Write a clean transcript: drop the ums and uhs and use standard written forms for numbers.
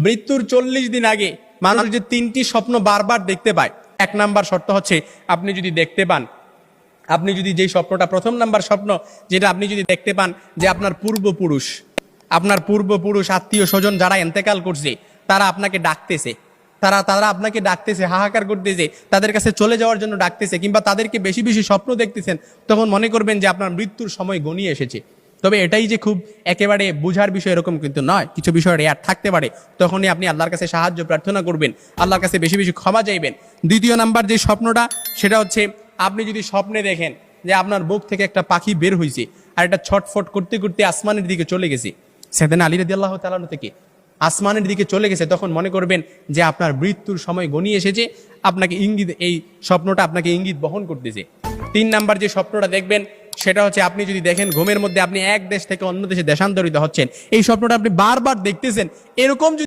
মৃত্যুর 40 দিন আগে মানুষ যে 3টি স্বপ্ন বারবার দেখতে পায়, 1 নাম্বার শর্ত হচ্ছে আপনি যদি দেখতে পান, আপনি যদি যেই স্বপ্নটা, প্রথম নাম্বার স্বপ্ন যেটা আপনি যদি দেখতে পান যে আপনার পূর্বপুরুষ আত্মীয় স্বজন যারা ইন্তেকাল করছে তারা আপনাকে ডাকতেছে, তারা আপনাকে ডাকতেছে, হাহাকার করতেছে, তাদের কাছে চলে যাওয়ার জন্য ডাকতেছে, কিংবা তাদেরকে বেশি বেশি স্বপ্ন দেখতেছেন, তখন মনে করবেন যে আপনার মৃত্যুর সময় ঘনিয়ে এসেছে। তবে এটাই যে খুব একেবারে বোঝার বিষয় এরকম কিন্তু নয়, কিছু বিষয় রেয়ার থাকতে পারে। তখনই আপনি আল্লাহর কাছে সাহায্য প্রার্থনা করবেন, আল্লাহর কাছে বেশি বেশি ক্ষমা চাইবেন। দ্বিতীয় নাম্বার যে স্বপ্নটা, সেটা হচ্ছে আপনি যদি স্বপ্নে দেখেন যে আপনার বুক থেকে একটা পাখি বের হয়েছে আর এটা ছটফট করতে করতে আসমানের দিকে চলে গেছে, সাইয়েদনা আলী রাদিয়াল্লাহু তাআলা আনহু থেকে আসমানের দিকে চলে গেছে, তখন মনে করবেন যে আপনার মৃত্যুর সময় ঘনিয়ে এসেছে, আপনাকে ইঙ্গিত, এই স্বপ্নটা আপনাকে ইঙ্গিত বহন করতেছে। 3 নাম্বার যে স্বপ্নটা দেখবেন সেটা হচ্ছে আপনি যদি দেখেন ঘুমের মধ্যে আপনি এক দেশ থেকে অন্য দেশে দেশান্তরিত হচ্ছেন, এই স্বপ্নটা আপনি বারবার দেখতেছেন, এরকম